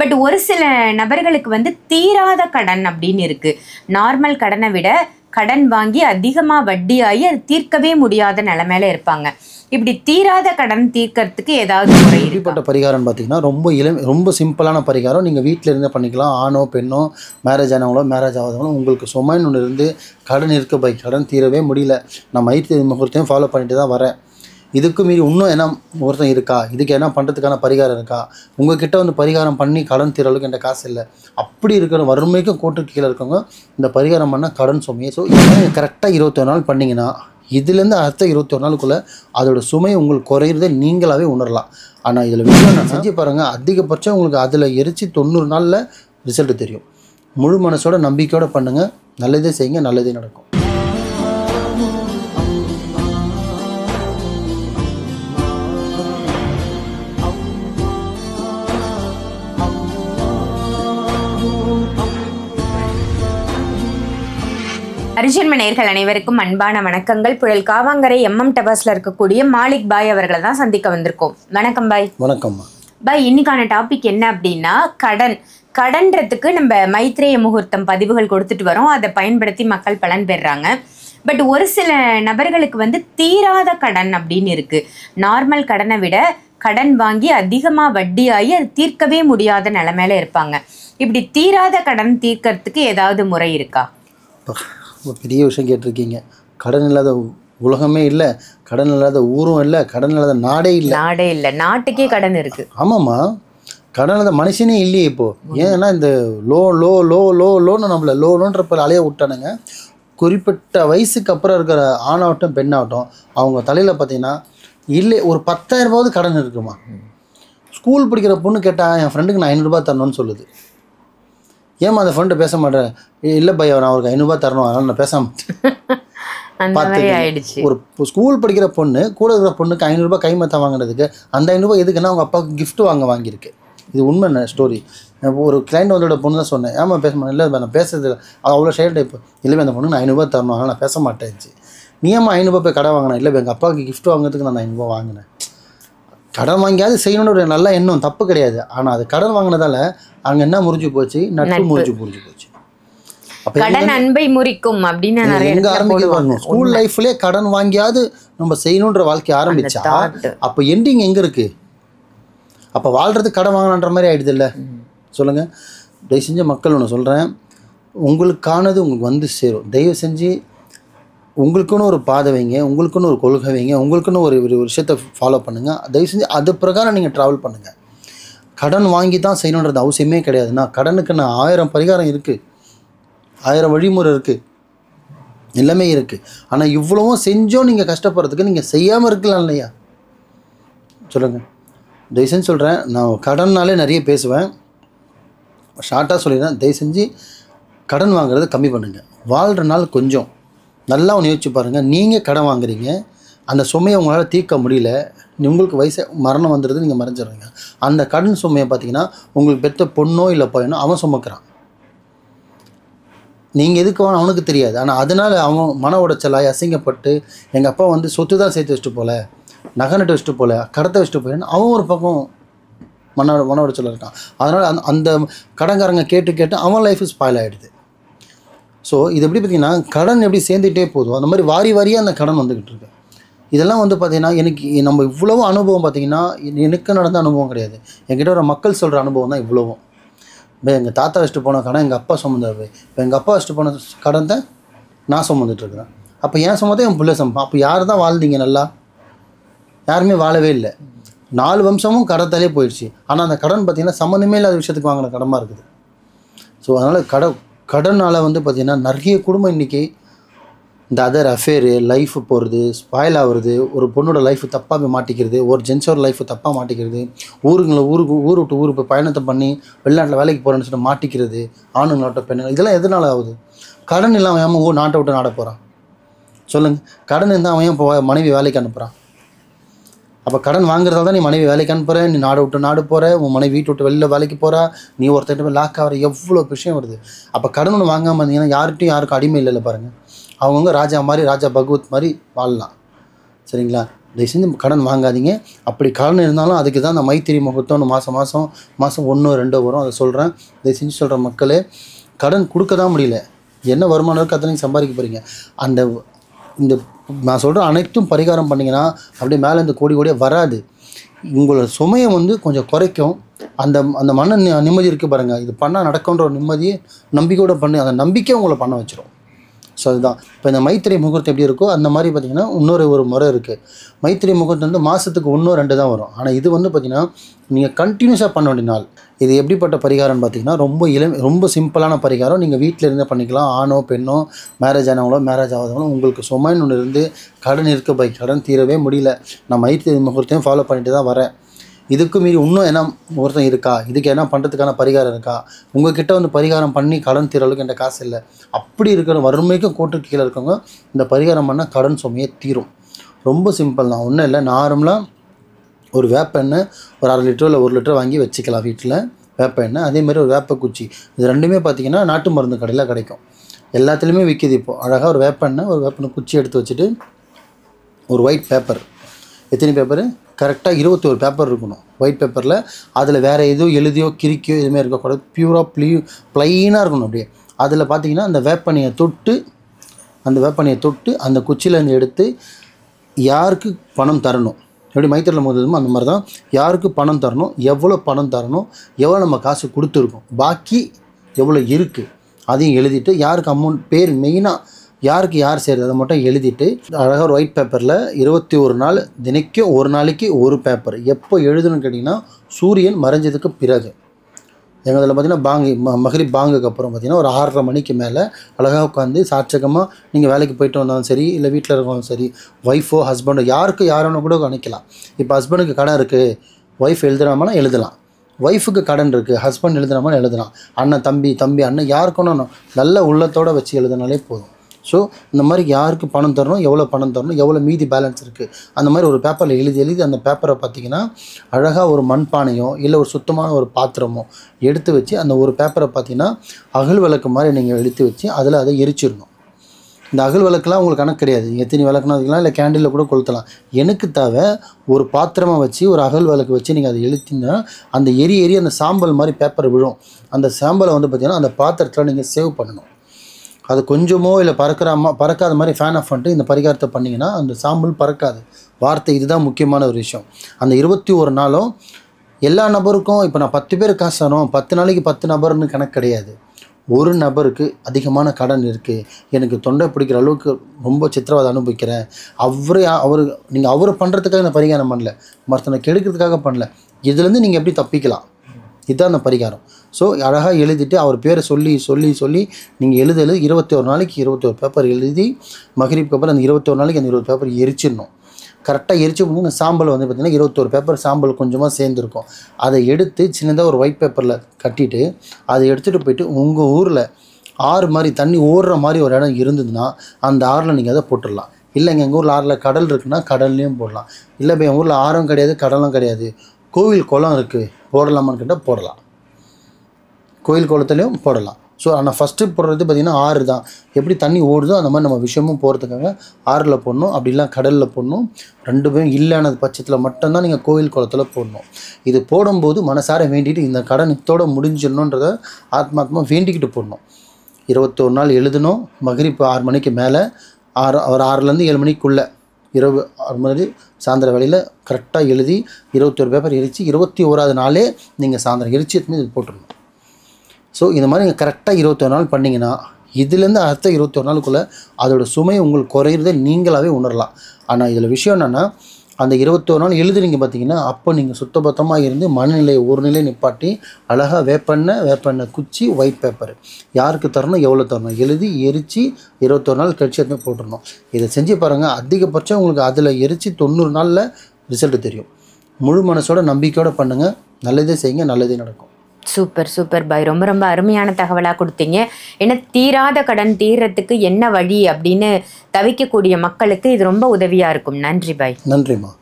But ஒரு சில நபர்களுக்கு வந்து தீராத கடன் அப்படின்னு இருக்கு. நார்மல் கடனை விட கடன் வாங்கி அதிகமாக வட்டியாகி அது தீர்க்கவே முடியாத நிலைமையில இருப்பாங்க. இப்படி தீராத கடன் தீர்க்கறதுக்கு ஏதாவது முறை? இப்படிப்பட்ட பரிகாரம் பார்த்தீங்கன்னா ரொம்ப சிம்பிளான பரிகாரம். நீங்கள் வீட்டில் இருந்தே பண்ணிக்கலாம். ஆணோ பெண்ணோ, மேரேஜ் ஆனவங்களோ மேரேஜ் ஆகாதவங்களோ, உங்களுக்கு சுமைன்னு ஒன்று இருந்து கடன் இருக்க கடன் தீரவே முடியல, நான் மைத்திரி முகூர்த்தையும் ஃபாலோ பண்ணிட்டு தான் வரேன், இதுக்கு மீறி இன்னும் என்ன முகூர்த்தம் இருக்கா, இதுக்கு என்ன பண்ணுறதுக்கான பரிகாரம் இருக்கா, உங்கள்கிட்ட வந்து பரிகாரம் பண்ணி கடன் தீரளவுக்கு என்கிட்ட காசு இல்லை, அப்படி இருக்கிற வறுமைக்கும் கோட்டுக்கு கீழே இருக்கவங்க இந்த பரிகாரம் பண்ணால் கடன் சுமையை. ஸோ இதெல்லாம் கரெக்டாக 21 நாள் பண்ணிங்கன்னா இதுலேருந்து அடுத்த 21 நாளுக்குள்ளே அதோட சுமை உங்களுக்கு குறையிறதை நீங்களாகவே உணரலாம். ஆனால் இதில் விஷயம் நான் செஞ்சு பாருங்கள், அதிகபட்சம் உங்களுக்கு அதில் எரிச்சு 90 நாளில் ரிசல்ட்டு தெரியும். முழு மனசோட நம்பிக்கையோடு பண்ணுங்கள், நல்லதே செய்யுங்க, நல்லதே நடக்கும். அரிஜன்ம நேயர்கள் அனைவருக்கும் அன்பான வணக்கங்கள். புழல் காவாங்கரை MM டவர்ஸ்ல இருக்கக்கூடிய மாலிக் பாய் அவர்களை தான் சந்திக்க வந்திருக்கோம். வணக்கம் பாய். வணக்கம் பாய். இன்னைக்கான டாபிக் என்ன அப்படின்னா கடன்றதுக்கு நம்ம மைத்ரேய முகூர்த்தம் பதிவுகள் கொடுத்துட்டு வரோம், அதை பயன்படுத்தி மக்கள் பலன் பெறுறாங்க. பட் ஒரு சில நபர்களுக்கு வந்து தீராத கடன் அப்படின்னு இருக்கு. நார்மல் கடனை விட கடன் வாங்கி அதிகமாக வட்டியாகி அது தீர்க்கவே முடியாத நிலைமையில இருப்பாங்க. இப்படி தீராத கடன் தீர்க்கறதுக்கு ஏதாவது முறை இருக்கா? பெரிய விஷயம் கேட்டிருக்கீங்க. கடன் இல்லாத உலகமே இல்லை, கடன் இல்லாத ஊரும் இல்லை, கடன் இல்லாத நாடே இல்லை. நாட்டுக்கே கடன் இருக்கு. ஆமாம்மா, கடன் இல்லாத மனுஷனே இல்லையே இப்போது. ஏன்னா இந்த லோன்னு நம்மள லோன்றப்ப அலைய விட்டானுங்க. குறிப்பிட்ட வயசுக்கு அப்புறம் இருக்கிற ஆணாகட்டும் பெண்ணாகட்டும் அவங்க தலையில் பார்த்தீங்கன்னா இல்லை ஒரு 10,000 ரூபாவது கடன் இருக்குமா. ஸ்கூல் படிக்கிற பொண்ணு கேட்டால் என் ஃப்ரெண்டுக்கு நான் 500 ரூபா தரணும்னு சொல்லுது. ஏமா அந்த ஃப்ரெண்டு பேச மாட்டேன், இல்லை பையா நான் அவருக்கு 500 ரூபா தரணும், அதனால் நான் பேச மாட்டேன். ஒரு ஸ்கூல் படிக்கிற பொண்ணு கூட இருக்கிற பொண்ணுக்கு 500 ரூபா கைமத்த வாங்கினதுக்கு அந்த 500 ரூபா எதுக்குன்னா அவங்க அப்பாவுக்கு கிஃப்ட் வாங்கியிருக்கு. இது உண்மை ஸ்டோரி. ஒரு கிளைண்ட் வந்தோட பொண்ணு தான் சொன்னேன், ஏமா பேச மாட்டேன், இல்லை நான் பேசுறது அது அவ்வளோ ஷேர் டைப், இல்லை அந்த பொண்ணுக்கு நான் 500 ரூபா தரணும், அதனால் நான் பேச மாட்டேன்ச்சு. நீ ஏமா 500 ரூபா போய் கடை வாங்கினேன், இல்லை எங்கள் அப்பாவுக்கு கிஃப்ட் வாங்குறதுக்கு நான் 500 ரூபா வாங்கினேன். கடன் வாங்கியாவது செய்யணும்னு ஒரு நல்ல எண்ணம் தப்பு கிடையாது. ஆனால் அது கடன் வாங்கினதால அங்கே என்ன முறிஞ்சு போச்சு, நட்பு முறிஞ்சு போச்சு. கடன் அன்பை முறிக்கும் அப்படின்னு எங்க ஆரம்பிக்க ஸ்கூல் லைஃப்லயே கடன் வாங்கியாவது நம்ம செய்யணுன்ற வாழ்க்கை ஆரம்பிச்சா அப்போ எண்டிங் எங்கே இருக்கு? அப்போ வாழ்றது கடன் வாங்கலான்ற மாதிரி ஆயிடுது இல்லை? சொல்லுங்க. தயவு செஞ்சு மக்கள் ஒன்று சொல்கிறேன், உங்களுக்கானது உங்களுக்கு வந்து சேரும். தயவு செஞ்சு உங்களுக்குன்னு ஒரு பாதை வைங்க, உங்களுக்குன்னு ஒரு கொள்கை வைங்க, உங்களுக்குன்னு ஒரு விஷயத்தை ஃபாலோ பண்ணுங்கள். தயவு செஞ்சு அது பிரகாரம் நீங்கள் ட்ராவல் பண்ணுங்கள். கடன் வாங்கி தான் செய்யணுன்றது அவசியமே கிடையாதுண்ணா. கடனுக்கு நான் 1000 பரிகாரம் இருக்குது, 1000 வழிமுறை இருக்குது, எல்லாமே இருக்குது. ஆனால் இவ்வளவும் செஞ்சோம் நீங்கள் கஷ்டப்படுறதுக்கு நீங்கள் செய்யாமல் இருக்கலாம் இல்லையா? சொல்லுங்கள். தயவு செஞ்சு சொல்கிறேன், நான் கடன்னாலே நிறைய பேசுவேன், ஷார்ட்டாக சொல்லிடுறேன். தயவு செஞ்சு கடன் வாங்குறத கம்மி பண்ணுங்கள். வாழ்கிற நாள் கொஞ்சம் நல்லா ஒன்று யோசிச்சு பாருங்கள். நீங்கள் கடன் வாங்குறீங்க, அந்த சுமையை உங்களால் தீர்க்க முடியல, உங்களுக்கு வயசு மரணம் வந்துடுது, நீங்கள் மறைஞ்சிடுறீங்க. அந்த கடன் சுமையை பார்த்தீங்கன்னா உங்களுக்கு பெற்ற பொண்ணோ இல்லை பையனோ அவன் சுமக்கிறான். நீங்கள் எதுக்கு அவனுக்கு தெரியாது. ஆனால் அதனால் அவன் மன உடைச்சலாய் அசிங்கப்பட்டு எங்கள் அப்பா வந்து சொத்து தான் சேர்த்து வச்சுட்டு போல, நகை நட்டு வச்சுட்டு போல, கடத்தை வச்சுட்டு போலன்னு அவன் ஒரு பக்கம் மன உடைச்சலாக இருக்கான். அதனால் அந்த கடன்காரங்க கேட்டு அவன் லைஃப் ஸ்பாயில் ஆகிடுது. ஸோ இது எப்படி பார்த்திங்கன்னா கடன் எப்படி சேர்ந்துகிட்டே போதும் அந்த மாதிரி வாரியாக அந்த கடன் வந்துக்கிட்டு இருக்கு. இதெல்லாம் வந்து பார்த்திங்கன்னா எனக்கு நம்ம இவ்வளவு அனுபவம் பார்த்திங்கன்னா எனக்கு நடந்த அனுபவம் கிடையாது, என்கிட்ட ஒரு மக்கள் சொல்கிற அனுபவம் தான் இவ்வளவும். இப்போ எங்கள் தாத்தா வச்சுட்டு போன கடன் எங்கள் அப்பா சுமந்தாரு, இப்போ எங்கள் அப்பா வச்சுட்டு போன கடன் தான் நான் சுமந்துட்டுருக்குறேன். அப்போ ஏன் சுமந்தா என் பிள்ளை சுமப்பேன். அப்போ யார் தான் வாழ்ந்தீங்க? நல்லா யாருமே வாழவே இல்லை. 4 வம்சமும் கடத்தாலே போயிடுச்சு. ஆனால் அந்த கடன் பார்த்திங்கன்னா சம்மந்தமே இல்லாத விஷயத்துக்கு வாங்கின கடமாக இருக்குது. ஸோ அதனால் கடனால் வந்து பார்த்திங்கன்னா நிறைய குடும்பம் இன்றைக்கி இந்த அதர் அஃபேரு லைஃப் போகிறது, ஸ்பாயில் ஆகுறது, ஒரு பொண்ணோட லைஃப் தப்பாக போய் மாட்டிக்கிறது, ஒரு ஜென்ஸோட லைஃப் தப்பாக மாட்டிக்கிறது, ஊர் விட்டு ஊர் போய் பயணத்தை பண்ணி வெளிநாட்டில் வேலைக்கு போகிறேன்னு சொல்லிட்டு மாட்டிக்கிறது, ஆணுங்களோட பெண்ணுங்க, இதெல்லாம் எதனால் ஆகுது? கடன் இல்லாமல் அவன் நாட்டை விட்டு நாட போகிறான். சொல்லுங்கள். கடன் இருந்தால் அவன் இப்போ மனைவி வேலைக்கு அனுப்புகிறான். அப்போ கடன் வாங்குறதால தான் நீ மனைவி வேலைக்கு அனுப்புகிற, நீ நாடு விட்டு நாடு போகிற, உன் மனைவி வீட்டு விட்டு வெளியில் வேலைக்கு போகிறா, நீ ஒருத்தர் போய் லாக் ஆகிற, எவ்வளோ விஷயம் வருது. அப்போ கடன் ஒன்று வாங்காமல் இருந்தீங்கன்னா யாருக்கும் அடிமை இல்லைல்ல. பாருங்கள், அவங்கவுங்க ராஜா மாதிரி, ராஜா பகவத் மாதிரி வாழலாம். சரிங்களா? தயவு செஞ்சு கடன் வாங்காதீங்க. அப்படி கடன் இருந்தாலும் அதுக்கு தான் அந்த மைத்திரி முகூர்த்தம்னு மாதம் 1 2 வரும். அதை சொல்கிறேன். தயவு செஞ்சு சொல்கிற மக்களே, கடன் கொடுக்க தான் முடியல, என்ன வருமானம் இருக்குது அத்தனை சம்பாதிக்க போகிறீங்க. இந்த நான் சொல்கிற அனைத்தும் பரிகாரம் பண்ணிங்கன்னா அப்படியே மேலே இந்த கோடியாக வராது. உங்களோட சுமையை வந்து கொஞ்சம் குறைக்கும். அந்த மன நிம்மதி இருக்குது பாருங்கள், இது பண்ணால் நடக்குன்ற ஒரு நிம்மதியை நம்பிக்கையோடு பண்ணி அந்த நம்பிக்கை உங்களை பண்ண வச்சிடும். ஸோ அதுதான் இப்போ இந்த மைத்திரை முகூர்த்தம் எப்படி இருக்கோ அந்த மாதிரி பார்த்திங்கன்னா இன்னொரு முறை இருக்குது. மைத்திரை முகூர்த்தம் வந்து மாதத்துக்கு 1 2 தான் வரும். ஆனால் இது வந்து பார்த்திங்கன்னா நீங்கள் கண்டினியூஸாக பண்ண வேண்டிய நாள். இது எப்படிப்பட்ட பரிகாரம்னு பார்த்திங்கன்னா ரொம்ப சிம்பிளான பரிகாரம். நீங்கள் வீட்டில் இருந்தே பண்ணிக்கலாம். ஆணோ பெண்ணோ, மேரேஜ் ஆனவங்களோ மேரேஜ் ஆகாதவங்களோ, உங்களுக்கு சுமைன்னு ஒன்று இருந்து கடன் இருக்க கடன் தீரவே முடியல, நான் மைத்திரை முகூர்த்தையும் ஃபாலோ பண்ணிட்டு தான் வரேன், இதுக்கு மீறி இன்னும் என்ன முகூர்த்தம் இருக்கா, இதுக்கு என்ன பண்ணுறதுக்கான பரிகாரம் இருக்கா, உங்கள்கிட்ட வந்து பரிகாரம் பண்ணி கடன் தீர அளவுக்கு என்கிட்ட காசு இல்லை, அப்படி இருக்கிற வறுமைக்கும் கோட்டுக்கு கீழே இருக்கவங்க இந்த பரிகாரம் பண்ணால் கடன் சுமையே தீரும். ரொம்ப சிம்பிள் தான், ஒன்றும் இல்லை. நார்மலாக ஒரு வேப்ப எண்ணெய் ஒரு 1/2 லிட்டர் இல்லை 1 லிட்டர் வாங்கி வச்சுக்கலாம் வீட்டில். வேப்ப எண்ணெய், அதேமாதிரி ஒரு வேப்ப குச்சி, இது ரெண்டுமே பார்த்திங்கன்னா நாட்டு மருந்து கடையில் கிடைக்கும், எல்லாத்துலேயுமே விற்கிது. இப்போது அழகாக ஒரு வேப்ப எண்ணெய் குச்சி எடுத்து வச்சுட்டு ஒரு ஒயிட் பேப்பர், எத்தனை பேப்பரு, கரெக்டாக 21 பேப்பர் இருக்கணும் ஒயிட் பேப்பரில். அதில் வேறு எதுவும் எழுதியோ கிரிக்கியோ எதுவுமே இருக்கக்கூடாது, பியூராக ப்ளைனாக இருக்கணும். அப்படியே அதில் பார்த்திங்கன்னா அந்த வேப்பெண்ணெயை தொட்டு அந்த குச்சியிலேருந்து எடுத்து யாருக்கு பணம் தரணும், எப்படி மைத்திரியில் முதலுமோ அந்த மாதிரி தான், யாருக்கு பணம் தரணும், எவ்வளோ பணம் தரணும், எவ்வளோ நம்ம காசு கொடுத்துருக்கோம், பாக்கி எவ்வளோ இருக்குது அதையும் எழுதிட்டு, யாருக்கு அமௌண்ட் பேர் மெயினாக யாருக்கு யார் செய்கிறது அதை மட்டும் எழுதிட்டு, அழகாக ஒரு ஒயிட் பேப்பரில் 21 நாள், தினைக்கும் ஒரு நாளைக்கு ஒரு பேப்பர். எப்போ எழுதணும்னு கேட்டிங்கன்னா சூரியன் மறைஞ்சதுக்கு பிறகு. எங்கள் இதில் பார்த்திங்கன்னா மகரிப் பாங்குக்கு அப்புறம் பார்த்திங்கன்னா ஒரு 6:30 மணிக்கு மேலே அழகாக உட்காந்து சாட்சகமாக நீங்கள் வேலைக்கு போயிட்டு வந்தாலும் சரி, இல்லை வீட்டில் இருக்கவங்களும் சரி, ஒய்ஃபோ ஹஸ்பண்டோ யாருன்னு கூட நினைக்கலாம். இப்போ ஹஸ்பண்டுக்கு கடன் இருக்குது, ஒய்ஃப் எழுதுறாமனா எழுதலாம், ஒய்ஃபுக்கு கடன் இருக்குது, ஹஸ்பண்ட் எழுதுறாமனா எழுதலாம், அண்ணன் தம்பி அண்ணன் யாருக்குன்னு நல்ல உள்ளத்தோடு வச்சு எழுதினாலே போதும். ஸோ இந்த மாதிரி யாருக்கு பணம் தரணும், எவ்வளோ பணம் தரணும், எவ்வளோ மீதி பேலன்ஸ் இருக்குது, அந்த மாதிரி ஒரு பேப்பரில் எழுதி அந்த பேப்பரை பார்த்திங்கன்னா அழகாக ஒரு மண்பானையோ இல்லை ஒரு சுத்தமான ஒரு பாத்திரமோ எடுத்து வச்சு அந்த ஒரு பேப்பரை பார்த்திங்கன்னா அகல் விளக்கு மாதிரி நீங்கள் எடுத்து வச்சு அதில் அதை எரிச்சிடணும். இந்த அகல் விளக்குலாம் உங்களுக்கு கணக்கு கிடையாது, நீங்கள் எத்தனை விளக்குனா வச்சுக்கலாம், இல்லை கேண்டிலில் கூட கொளுத்தலாம். எனக்கு தேவை ஒரு பாத்திரமாக வச்சு ஒரு அகல் விளக்கு வச்சு நீங்கள் அதை எழுத்திங்கன்னா அந்த எரி அந்த சாம்பல் மாதிரி பேப்பர் விழும். அந்த சாம்பலை வந்து பார்த்திங்கன்னா அந்த பாத்திரத்தில் நீங்கள் சேவ் பண்ணணும். அது கொஞ்சமோ இல்லை பறக்காத மாதிரி ஃபேன் ஆஃப் பண்ணிட்டு இந்த பரிகாரத்தை பண்ணிங்கன்னா அந்த சாம்பல் பறக்காது. வார்த்தை இதுதான் முக்கியமான ஒரு விஷயம். அந்த 21 நாளும் எல்லா நபருக்கும் இப்போ நான் 10 பேர் காசு தரோம், 10 நாளைக்கு 10 நபர்னு கணக்கு கிடையாது. ஒரு நபருக்கு அதிகமான கடன் இருக்குது, எனக்கு தொண்டை பிடிக்கிற அளவுக்கு ரொம்ப சித்திரவதை அனுபவிக்கிறேன், நீங்கள் அவரை பண்ணுறதுக்காக இந்த பரிகாரம் பண்ணல, மற்றவனை கெடுக்கிறதுக்காக பண்ணல, இதுலேருந்து நீங்கள் எப்படி தப்பிக்கலாம், இதுதான் அந்த பரிகாரம். ஸோ அழகாக எழுதிட்டு அவர் பேரை சொல்லி நீங்கள் எழுத 21 நாளைக்கு 21 பேப்பர் எழுதி மகரிப்க்கு அப்புறம் அந்த 21 நாளைக்கு அந்த 20 பேப்பர் எரிச்சிடணும். கரெக்டாக எரிச்சு அந்த சாம்பல் வந்து பார்த்திங்கன்னா 21 பேப்பர் சாம்பல் கொஞ்சமாக சேர்ந்துருக்கும். அதை எடுத்து சின்னதாக ஒரு ஒயிட் பேப்பரில் கட்டிட்டு அதை எடுத்துகிட்டு போயிட்டு உங்கள் ஊரில் ஆறு மாதிரி தண்ணி ஓடுற மாதிரி ஒரு இடம் இருந்ததுன்னா அந்த ஆறில் நீங்கள் அதை போட்டுடலாம். இல்லைங்க எங்கள் ஊரில் ஆறில் கடல் இருக்குன்னா கடல்லையும் போடலாம். இல்லை இப்போ எங்கள் ஊரில் ஆறும் கிடையாது கடலும் கிடையாது, கோவில் குளம் இருக்குது, போடலாமான்னு கேட்டால் போடலாம், கோயில் குளத்துலேயும் போடலாம். ஸோ ஆனால் ஃபஸ்ட்டு போடுறது பார்த்திங்கன்னா ஆறு தான், எப்படி தண்ணி ஓடுதோ அந்த மாதிரி நம்ம விஷயமும் போகிறதுக்காக ஆறில் போடணும், அப்படிலாம் கடலில் போடணும். 2 பேரும் இல்லைனது பட்சத்தில் மட்டும்தான் நீங்கள் கோயில் குளத்தில் போடணும். இது போடும்போது மனசார வேண்டிட்டு இந்த கடன் இதோட முடிஞ்சிடணுன்றதை ஆத்மாத்மா வேண்டிக்கிட்டு போடணும். 21 நாள் எழுதணும். மகரிப் 6 மணிக்கு மேலே ஒரு 6லேருந்து 7 மணிக்குள்ளே இரவு 6 மணி சாயந்தர வேலையில் கரெக்டாக எழுதி 21 பேப்பர் எரித்து 21ஆவது நாளே நீங்கள் சாயந்தரம் எரிச்சு எடுத்து இது போட்டுடணும். ஸோ இந்த மாதிரி நீங்கள் கரெக்டாக 21 நாள் பண்ணிங்கன்னா இதுலேருந்து அடுத்த 21 நாளுக்குள்ளே அதோட சுமை உங்களுக்கு குறையிறதை நீங்களாகவே உணரலாம். ஆனால் இதில் விஷயம் என்னென்னா அந்த 21 நாள் எழுதுறீங்க பார்த்தீங்கன்னா அப்போ நீங்கள் சுத்தபத்தமாக இருந்து மனநிலையை ஒரு நிலை நிப்பாட்டி அழகாக வேப்பெண்ணெய் குச்சி ஒயிட் பேப்பர் யாருக்கு தரணும் எவ்வளோ தரணும் எழுதி எரித்து 21 நாள் கழிச்சு எதுவுமே போட்டுடணும். இதை செஞ்சு பாருங்கள், அதிகபட்சம் உங்களுக்கு அதில் எரித்து 90 நாளில் ரிசல்ட்டு தெரியும். முழு மனசோட நம்பிக்கையோடு பண்ணுங்கள், நல்லதே செய்யுங்க, நல்லதே நடக்கும். சூப்பர் பாய், ரொம்ப அருமையான தகவலாக கொடுத்தீங்க. ஏன்னா தீராத கடன் தீர்றதுக்கு என்ன வழி அப்படின்னு தவிக்கக்கூடிய மக்களுக்கு இது ரொம்ப உதவியாக இருக்கும். நன்றி பாய். நன்றிம்மா.